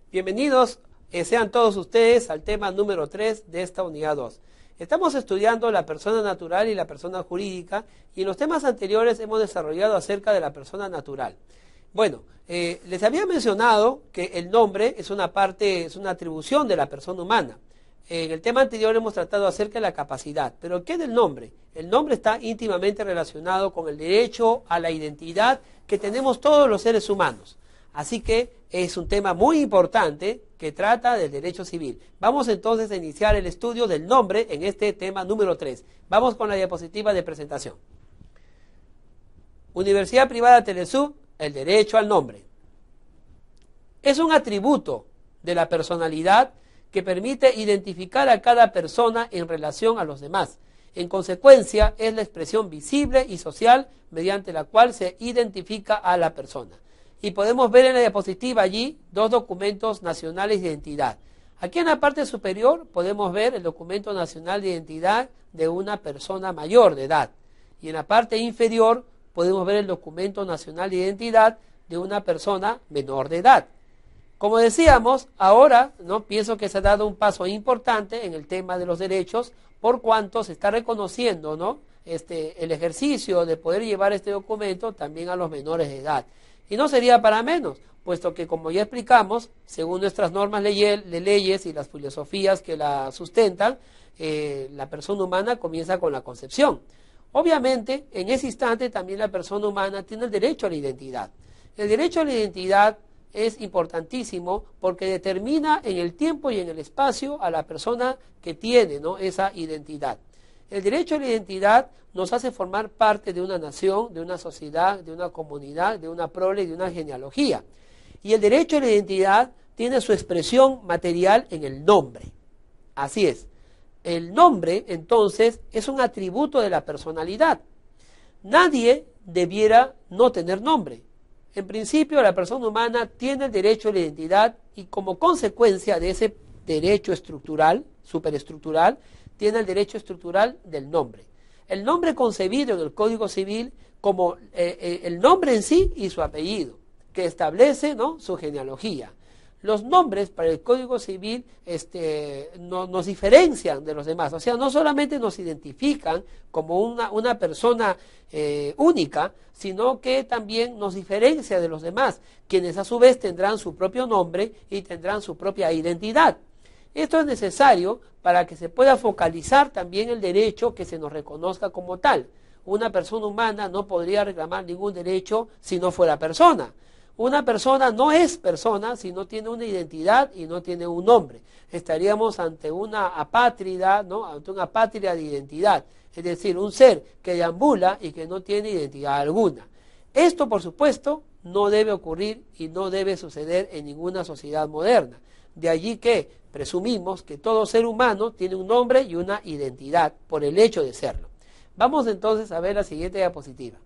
Bienvenidos sean todos ustedes al tema número 3 de esta unidad 2. Estamos estudiando la persona natural y la persona jurídica, y en los temas anteriores hemos desarrollado acerca de la persona natural. Bueno, les había mencionado que el nombre es una parte, es una atribución de la persona humana. En el tema anterior hemos tratado acerca de la capacidad, pero ¿qué del nombre? El nombre está íntimamente relacionado con el derecho a la identidad que tenemos todos los seres humanos. Así que es un tema muy importante que trata del derecho civil. Vamos entonces a iniciar el estudio del nombre en este tema número 3. Vamos con la diapositiva de presentación. Universidad Privada Telesub, el derecho al nombre. Es un atributo de la personalidad que permite identificar a cada persona en relación a los demás. En consecuencia, es la expresión visible y social mediante la cual se identifica a la persona. Y podemos ver en la diapositiva allí dos documentos nacionales de identidad. Aquí en la parte superior podemos ver el documento nacional de identidad de una persona mayor de edad. Y en la parte inferior podemos ver el documento nacional de identidad de una persona menor de edad. Como decíamos, ahora pienso que se ha dado un paso importante en el tema de los derechos, por cuanto se está reconociendo el ejercicio de poder llevar este documento también a los menores de edad. Y no sería para menos, puesto que, como ya explicamos, según nuestras normas de leyes y las filosofías que la sustentan, la persona humana comienza con la concepción. Obviamente, en ese instante también la persona humana tiene el derecho a la identidad. El derecho a la identidad es importantísimo porque determina en el tiempo y en el espacio a la persona que tiene esa identidad. El derecho a la identidad nos hace formar parte de una nación, de una sociedad, de una comunidad, de una prole y de una genealogía. Y el derecho a la identidad tiene su expresión material en el nombre. Así es. El nombre, entonces, es un atributo de la personalidad. Nadie debiera no tener nombre. En principio, la persona humana tiene el derecho a la identidad y, como consecuencia de ese derecho estructural, superestructural, tiene el derecho estructural del nombre. El nombre concebido en el Código Civil como el nombre en sí y su apellido, que establece su genealogía. Los nombres para el Código Civil nos diferencian de los demás, o sea, no solamente nos identifican como una persona única, sino que también nos diferencia de los demás, quienes a su vez tendrán su propio nombre y tendrán su propia identidad. Esto es necesario para que se pueda focalizar también el derecho que se nos reconozca como tal. Una persona humana no podría reclamar ningún derecho si no fuera persona. Una persona no es persona si no tiene una identidad y no tiene un nombre. Estaríamos ante una apátrida, ante una patria de identidad, es decir, un ser que deambula y que no tiene identidad alguna. Esto, por supuesto, no debe ocurrir y no debe suceder en ninguna sociedad moderna. De allí que presumimos que todo ser humano tiene un nombre y una identidad por el hecho de serlo. Vamos entonces a ver la siguiente diapositiva.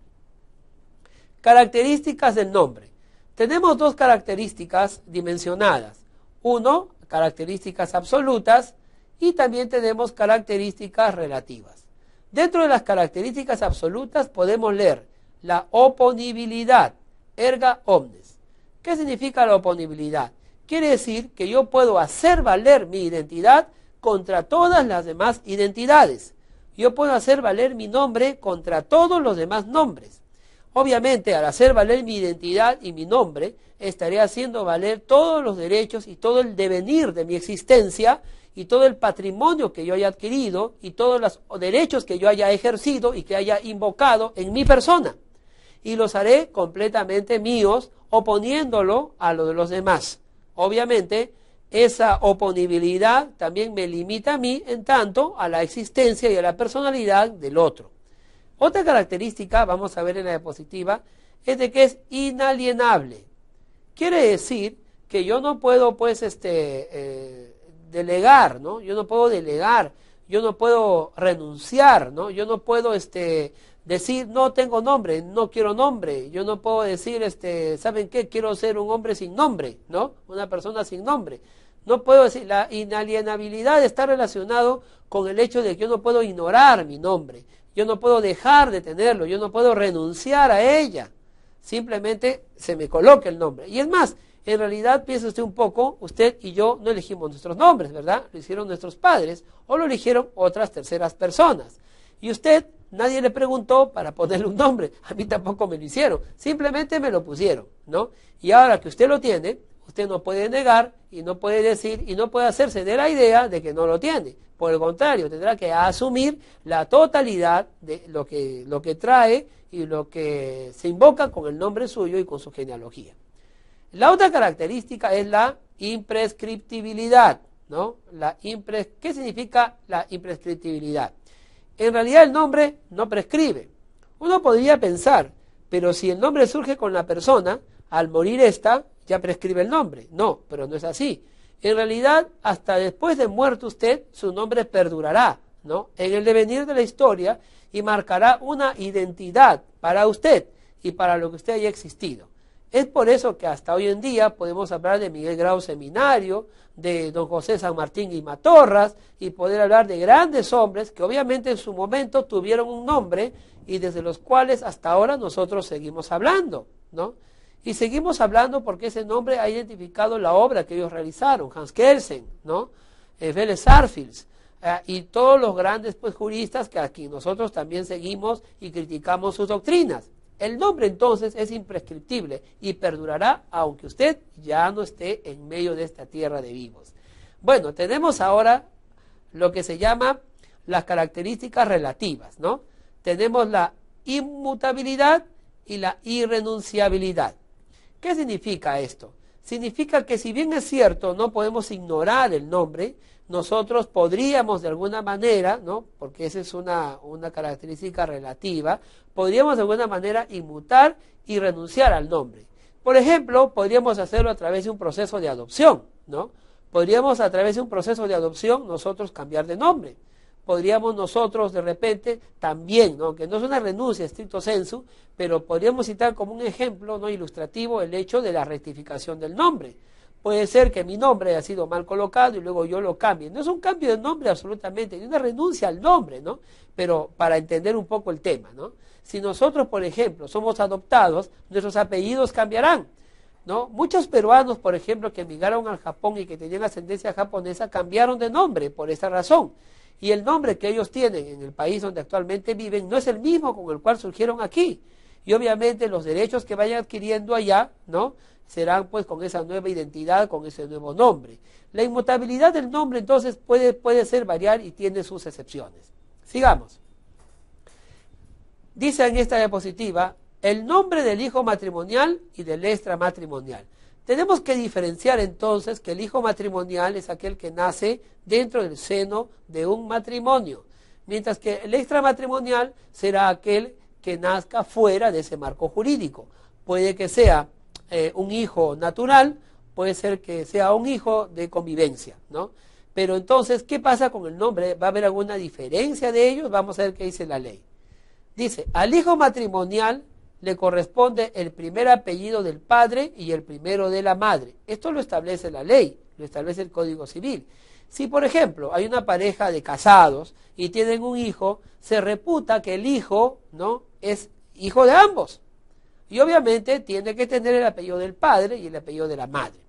Características del nombre. Tenemos dos características dimensionadas. Uno, características absolutas, y también tenemos características relativas. Dentro de las características absolutas podemos leer la oponibilidad, erga omnes. ¿Qué significa la oponibilidad? Quiere decir que yo puedo hacer valer mi identidad contra todas las demás identidades. Yo puedo hacer valer mi nombre contra todos los demás nombres. Obviamente, al hacer valer mi identidad y mi nombre, estaré haciendo valer todos los derechos y todo el devenir de mi existencia y todo el patrimonio que yo haya adquirido y todos los derechos que yo haya ejercido y que haya invocado en mi persona. Y los haré completamente míos, oponiéndolo a lo de los demás. Obviamente, esa oponibilidad también me limita a mí en tanto a la existencia y a la personalidad del otro. Otra característica, vamos a ver en la diapositiva, es de que es inalienable. Quiere decir que yo no puedo delegar, ¿no? Yo no puedo delegar, yo no puedo renunciar, ¿no? Yo no puedo decir, no tengo nombre, no quiero nombre. Yo no puedo decir, ¿saben qué? Quiero ser un hombre sin nombre, ¿no? Una persona sin nombre. No puedo decir, la inalienabilidad está relacionado con el hecho de que yo no puedo ignorar mi nombre. Yo no puedo dejar de tenerlo, yo no puedo renunciar a ella. Simplemente se me coloca el nombre. Y es más, en realidad, piense usted un poco, usted y yo no elegimos nuestros nombres, ¿verdad? Lo hicieron nuestros padres o lo eligieron otras terceras personas. Y usted, nadie le preguntó para ponerle un nombre, a mí tampoco me lo hicieron, simplemente me lo pusieron, ¿no? Y ahora que usted lo tiene, usted no puede negar y no puede decir y no puede hacerse de la idea de que no lo tiene. Por el contrario, tendrá que asumir la totalidad de lo que trae y lo que se invoca con el nombre suyo y con su genealogía. La otra característica es la imprescriptibilidad, ¿no? ¿Qué significa la imprescriptibilidad? En realidad el nombre no prescribe. Uno podría pensar, pero si el nombre surge con la persona, al morir ésta, ya prescribe el nombre. No, pero no es así. En realidad, hasta después de muerto usted, su nombre perdurará, ¿no? En el devenir de la historia y marcará una identidad para usted y para lo que usted haya existido. Es por eso que hasta hoy en día podemos hablar de Miguel Grau Seminario, de don José San Martín y Matorras, y poder hablar de grandes hombres que obviamente en su momento tuvieron un nombre y desde los cuales hasta ahora nosotros seguimos hablando, ¿no? Y seguimos hablando porque ese nombre ha identificado la obra que ellos realizaron, Hans Kelsen, ¿no? Vélez Sarsfield, y todos los grandes juristas que aquí nosotros también seguimos y criticamos sus doctrinas. El nombre entonces es imprescriptible y perdurará aunque usted ya no esté en medio de esta tierra de vivos. Bueno, tenemos ahora lo que se llama las características relativas, ¿no? Tenemos la inmutabilidad y la irrenunciabilidad. ¿Qué significa esto? Significa que si bien es cierto, no podemos ignorar el nombre, nosotros podríamos de alguna manera, ¿no? Porque esa es una característica relativa, podríamos de alguna manera inmutar y renunciar al nombre. Por ejemplo, podríamos hacerlo a través de un proceso de adopción, ¿no? Podríamos a través de un proceso de adopción nosotros cambiar de nombre. Podríamos nosotros de repente también, ¿no? Que no es una renuncia estricto sensu, pero podríamos citar como un ejemplo, ¿no? Ilustrativo el hecho de la rectificación del nombre. Puede ser que mi nombre haya sido mal colocado y luego yo lo cambie. No es un cambio de nombre absolutamente, ni una renuncia al nombre, ¿no? Pero para entender un poco el tema, ¿no? Si nosotros, por ejemplo, somos adoptados, nuestros apellidos cambiarán, ¿no? Muchos peruanos, por ejemplo, que emigraron al Japón y que tenían ascendencia japonesa, cambiaron de nombre por esa razón. Y el nombre que ellos tienen en el país donde actualmente viven no es el mismo con el cual surgieron aquí. Y obviamente los derechos que vayan adquiriendo allá, ¿no? Serán pues con esa nueva identidad, con ese nuevo nombre. La inmutabilidad del nombre entonces puede ser variar y tiene sus excepciones. Sigamos. Dice en esta diapositiva, el nombre del hijo matrimonial y del extramatrimonial. Tenemos que diferenciar entonces que el hijo matrimonial es aquel que nace dentro del seno de un matrimonio, mientras que el extramatrimonial será aquel que nazca fuera de ese marco jurídico. Puede que sea un hijo natural, puede ser que sea un hijo de convivencia, ¿no? Pero entonces, ¿qué pasa con el nombre? ¿Va a haber alguna diferencia de ellos? Vamos a ver qué dice la ley. Dice, al hijo matrimonial le corresponde el primer apellido del padre y el primero de la madre. Esto lo establece la ley, lo establece el Código Civil. Si, por ejemplo, hay una pareja de casados y tienen un hijo, se reputa que el hijo, ¿no?, es hijo de ambos. Y obviamente tiene que tener el apellido del padre y el apellido de la madre.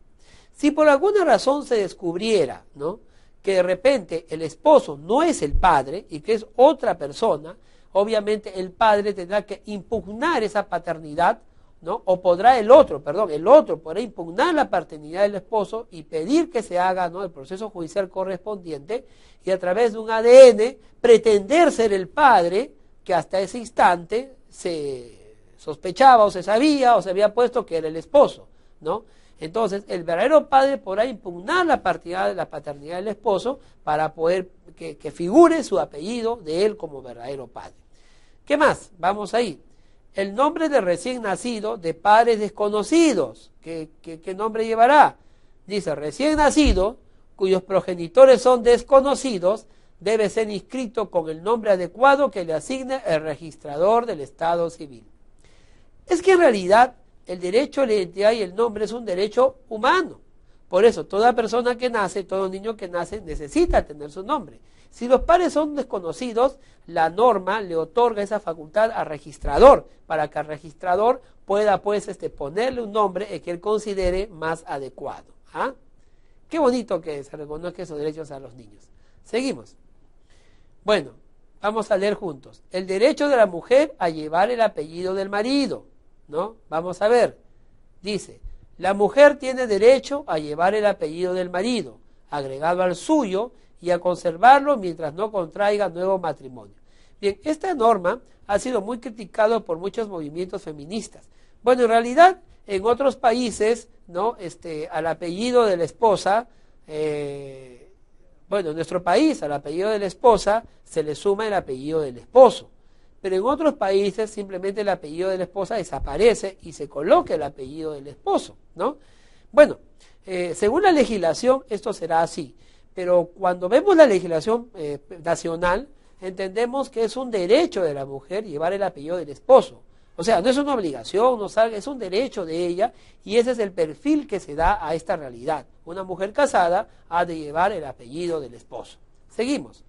Si por alguna razón se descubriera, ¿no?, que de repente el esposo no es el padre y que es otra persona, obviamente el padre tendrá que impugnar esa paternidad, ¿no? O podrá el otro podrá impugnar la paternidad del esposo y pedir que se haga, ¿no?, el proceso judicial correspondiente y a través de un ADN pretender ser el padre que hasta ese instante se sospechaba o se sabía o se había puesto que era el esposo, ¿no? Entonces, el verdadero padre podrá impugnar la paternidad del esposo para poder que figure su apellido de él como verdadero padre. ¿Qué más? Vamos ahí. El nombre de recién nacido de padres desconocidos. ¿Qué nombre llevará? Dice, recién nacido, cuyos progenitores son desconocidos, debe ser inscrito con el nombre adecuado que le asigne el registrador del Estado civil. Es que en realidad el derecho a la identidad y el nombre es un derecho humano. Por eso, toda persona que nace, todo niño que nace, necesita tener su nombre. Si los padres son desconocidos, la norma le otorga esa facultad al registrador, para que el registrador pueda ponerle un nombre que él considere más adecuado. ¿Ah? Qué bonito que se reconozca esos derechos a los niños. Seguimos. Bueno, vamos a leer juntos. El derecho de la mujer a llevar el apellido del marido, ¿no? Vamos a ver. Dice, la mujer tiene derecho a llevar el apellido del marido, agregado al suyo, y a conservarlo mientras no contraiga nuevo matrimonio. Bien, esta norma ha sido muy criticada por muchos movimientos feministas. Bueno, en realidad, en otros países, ¿no? Al apellido de la esposa, en nuestro país, al apellido de la esposa, se le suma el apellido del esposo. Pero en otros países, simplemente el apellido de la esposa desaparece y se coloca el apellido del esposo, ¿no? Bueno, según la legislación, esto será así. Pero cuando vemos la legislación nacional, entendemos que es un derecho de la mujer llevar el apellido del esposo. O sea, no es una obligación, es un derecho de ella, y ese es el perfil que se da a esta realidad. Una mujer casada ha de llevar el apellido del esposo. Seguimos.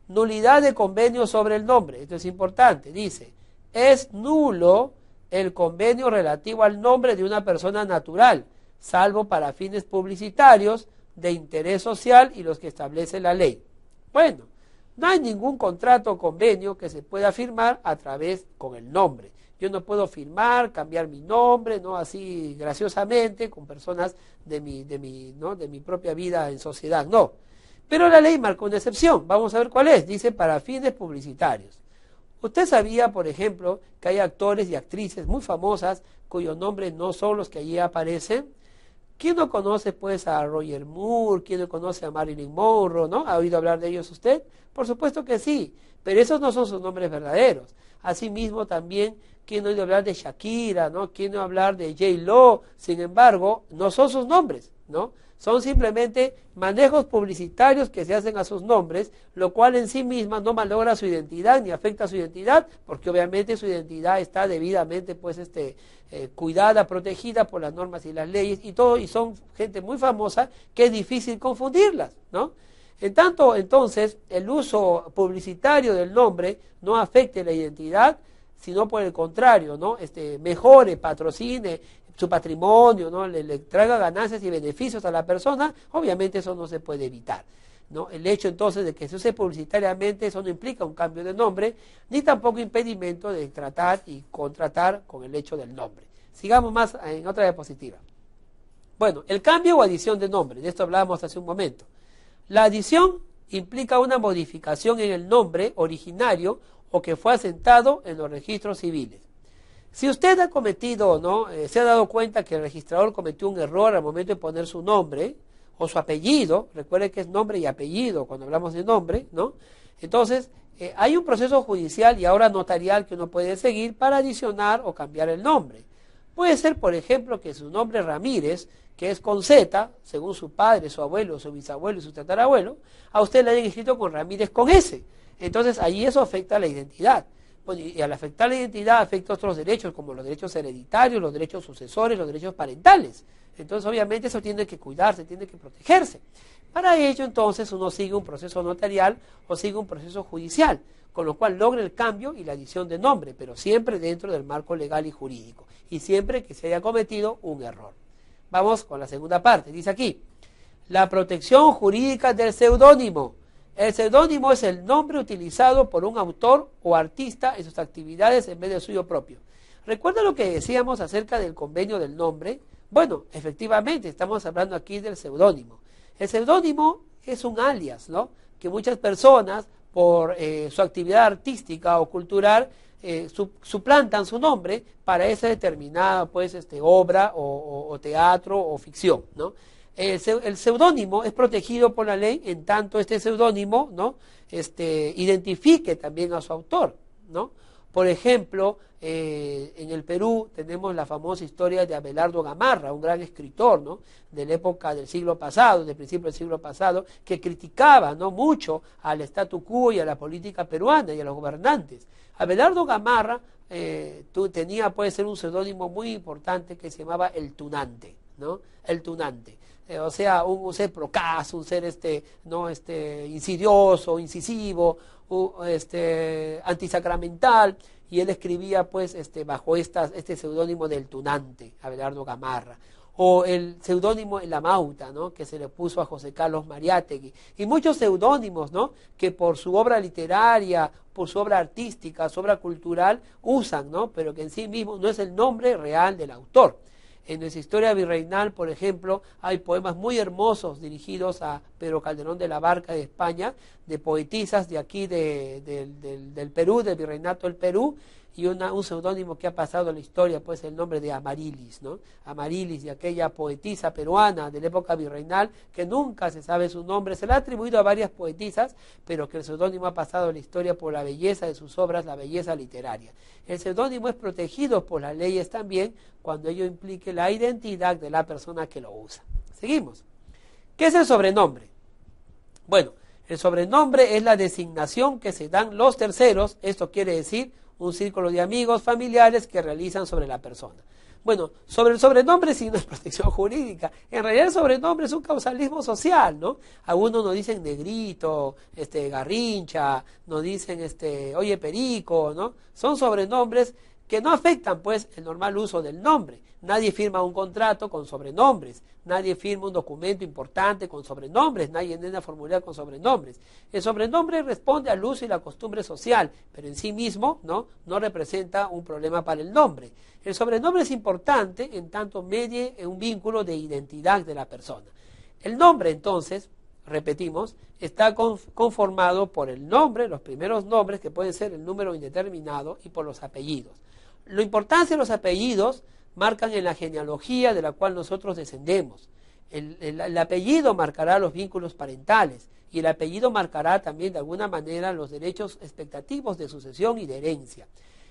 Nulidad de convenio sobre el nombre. Esto es importante. Dice, es nulo el convenio relativo al nombre de una persona natural, salvo para fines publicitarios, de interés social y los que establece la ley. Bueno, no hay ningún contrato o convenio que se pueda firmar a través con el nombre. Yo no puedo firmar, cambiar mi nombre, no así graciosamente con personas de mi propia vida en sociedad, no. Pero la ley marca una excepción. Vamos a ver cuál es. Dice para fines publicitarios. ¿Usted sabía, por ejemplo, que hay actores y actrices muy famosas cuyos nombres no son los que allí aparecen? ¿Quién no conoce pues a Roger Moore? ¿Quién no conoce a Marilyn Monroe? ¿No? ¿Ha oído hablar de ellos usted? Por supuesto que sí, pero esos no son sus nombres verdaderos. Asimismo también, ¿quién no ha oído hablar de Shakira? ¿No? ¿Quién no ha hablar de J-Lo? Sin embargo, no son sus nombres, ¿no? Son simplemente manejos publicitarios que se hacen a sus nombres, lo cual en sí misma no malogra su identidad ni afecta su identidad, porque obviamente su identidad está debidamente cuidada, protegida por las normas y las leyes y todo, y son gente muy famosa que es difícil confundirlas, ¿no? En tanto, entonces, el uso publicitario del nombre no afecte la identidad, sino por el contrario, ¿no? Mejore, patrocine su patrimonio, ¿no? Le traiga ganancias y beneficios a la persona, obviamente eso no se puede evitar, ¿no? El hecho entonces de que se use publicitariamente, eso no implica un cambio de nombre, ni tampoco impedimento de tratar y contratar con el hecho del nombre. Sigamos más en otra diapositiva. Bueno, el cambio o adición de nombre, de esto hablábamos hace un momento. La adición implica una modificación en el nombre originario o que fue asentado en los registros civiles. Si usted ha cometido, ¿no? Se ha dado cuenta que el registrador cometió un error al momento de poner su nombre o su apellido, recuerde que es nombre y apellido cuando hablamos de nombre, ¿no? Entonces, hay un proceso judicial y ahora notarial que uno puede seguir para adicionar o cambiar el nombre. Puede ser, por ejemplo, que su nombre Ramírez, que es con Z, según su padre, su abuelo, su bisabuelo y su tatarabuelo, a usted le hayan escrito con Ramírez con S. Entonces, allí eso afecta la identidad. Bueno, y al afectar la identidad afecta otros derechos, como los derechos hereditarios, los derechos sucesores, los derechos parentales. Entonces, obviamente, eso tiene que cuidarse, tiene que protegerse. Para ello, entonces, uno sigue un proceso notarial o sigue un proceso judicial, con lo cual logra el cambio y la adición de nombre, pero siempre dentro del marco legal y jurídico, y siempre que se haya cometido un error. Vamos con la segunda parte. Dice aquí, la protección jurídica del seudónimo. El seudónimo es el nombre utilizado por un autor o artista en sus actividades en vez del suyo propio. ¿Recuerda lo que decíamos acerca del convenio del nombre? Bueno, efectivamente, estamos hablando aquí del seudónimo. El seudónimo es un alias, ¿no? Que muchas personas, por su actividad artística o cultural, suplantan su nombre para esa determinada obra o teatro o ficción, ¿no? El seudónimo es protegido por la ley en tanto este seudónimo, ¿no? Identifique también a su autor, ¿no? Por ejemplo, en el Perú tenemos la famosa historia de Abelardo Gamarra, un gran escritor, ¿no?, de la época del siglo pasado, del principio del siglo pasado, que criticaba, ¿no?, mucho al statu quo y a la política peruana y a los gobernantes. Abelardo Gamarra tenía, puede ser, un seudónimo muy importante que se llamaba El Tunante, ¿no? El Tunante. O sea, un ser procaz, un ser insidioso, incisivo, antisacramental, y él escribía pues bajo este seudónimo del Tunante, Abelardo Gamarra, o el seudónimo La Mauta, ¿no?, que se le puso a José Carlos Mariátegui, y muchos seudónimos, ¿no?, que por su obra literaria, por su obra artística, su obra cultural, usan, ¿no?, pero que en sí mismo no es el nombre real del autor. En nuestra historia virreinal, por ejemplo, hay poemas muy hermosos dirigidos a Pedro Calderón de la Barca de España, de poetisas de aquí del Perú, del virreinato del Perú, y un seudónimo que ha pasado a la historia, pues el nombre de Amarilis, ¿no? Amarilis, de aquella poetisa peruana de la época virreinal, que nunca se sabe su nombre, se le ha atribuido a varias poetisas, pero que el seudónimo ha pasado a la historia por la belleza de sus obras, la belleza literaria. El seudónimo es protegido por las leyes también, cuando ello implique la identidad de la persona que lo usa. Seguimos. ¿Qué es el sobrenombre? Bueno, el sobrenombre es la designación que se dan los terceros, esto quiere decir un círculo de amigos, familiares que realizan sobre la persona. Bueno, sobre el sobrenombre sí no es protección jurídica. En realidad el sobrenombre es un causalismo social, ¿no? Algunos nos dicen negrito, garrincha, nos dicen oye perico, ¿no? Son sobrenombres que no afectan pues el normal uso del nombre. Nadie firma un contrato con sobrenombres, nadie firma un documento importante con sobrenombres, nadie llena formulario con sobrenombres. El sobrenombre responde al uso y la costumbre social, pero en sí mismo no representa un problema para el nombre. El sobrenombre es importante en tanto medie un vínculo de identidad de la persona. El nombre, entonces, repetimos, está conformado por el nombre, los primeros nombres, que pueden ser el número indeterminado, y por los apellidos. La importancia de los apellidos marcan en la genealogía de la cual nosotros descendemos. El apellido marcará los vínculos parentales, y el apellido marcará también de alguna manera los derechos expectativos de sucesión y de herencia.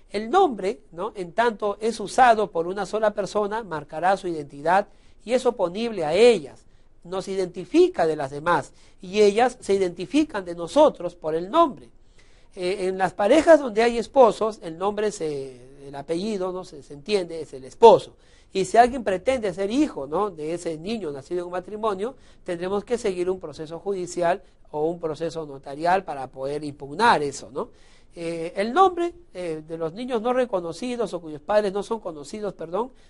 El nombre, ¿no?, en tanto es usado por una sola persona, marcará su identidad y es oponible a ellas. Nos identifica de las demás y ellas se identifican de nosotros por el nombre. En las parejas donde hay esposos, el apellido, ¿no?, se entiende, es el esposo. Y si alguien pretende ser hijo, ¿no?, de ese niño nacido en un matrimonio, tendremos que seguir un proceso judicial o un proceso notarial para poder impugnar eso, ¿no? El nombre de los niños no reconocidos o cuyos padres no son conocidos,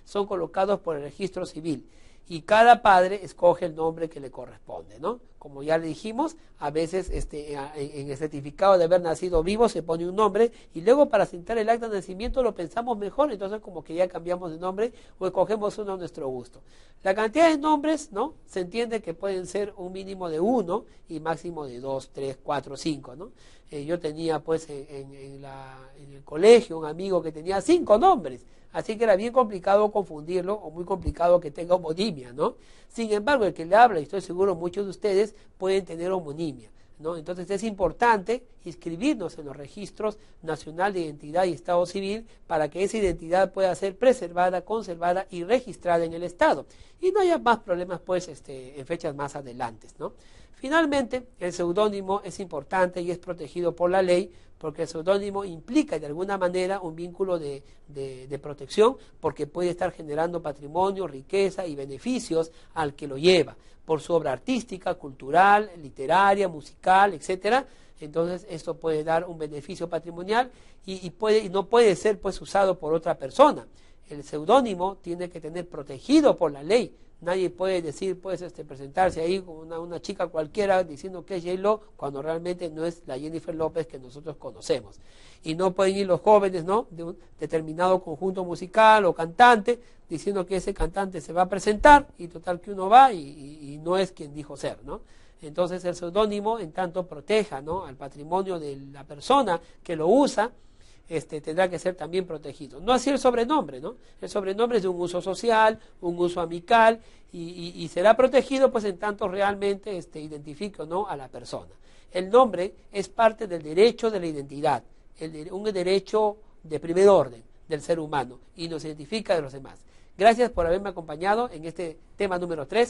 son colocados por el registro civil. Y cada padre escoge el nombre que le corresponde, ¿no? Como ya le dijimos, a veces en el certificado de haber nacido vivo se pone un nombre y luego para asentar el acta de nacimiento lo pensamos mejor, entonces como que ya cambiamos de nombre o escogemos uno a nuestro gusto. La cantidad de nombres, ¿no?, se entiende que pueden ser un mínimo de 1 y máximo de 2, 3, 4, 5, ¿no? Yo tenía pues en el colegio un amigo que tenía 5 nombres. Así que era bien complicado confundirlo o muy complicado que tenga homonimia, ¿no? Sin embargo, el que le habla, y estoy seguro muchos de ustedes, pueden tener homonimia, ¿no? Entonces es importante inscribirnos en los registros nacional de identidad y estado civil para que esa identidad pueda ser preservada, conservada y registrada en el Estado. Y no haya más problemas pues en fechas más adelante, ¿no? Finalmente, el seudónimo es importante y es protegido por la ley porque el seudónimo implica de alguna manera un vínculo de protección porque puede estar generando patrimonio, riqueza y beneficios al que lo lleva por su obra artística, cultural, literaria, musical, etcétera. Entonces esto puede dar un beneficio patrimonial y no puede ser pues usado por otra persona. El seudónimo tiene que tener protegido por la ley. Nadie puede decir, pues, presentarse ahí con una chica cualquiera diciendo que es J-Lo, cuando realmente no es la Jennifer López que nosotros conocemos. Y no pueden ir los jóvenes, ¿no?, de un determinado conjunto musical o cantante, diciendo que ese cantante se va a presentar, y total que uno va y no es quien dijo ser, ¿no? Entonces el seudónimo, en tanto proteja, ¿no?, al patrimonio de la persona que lo usa, tendrá que ser también protegido. No así el sobrenombre, ¿no? El sobrenombre es de un uso social, un uso amical, y será protegido pues en tanto realmente identifique o no a la persona. El nombre es parte del derecho de la identidad, un derecho de primer orden del ser humano y nos identifica de los demás. Gracias por haberme acompañado en este tema número 3.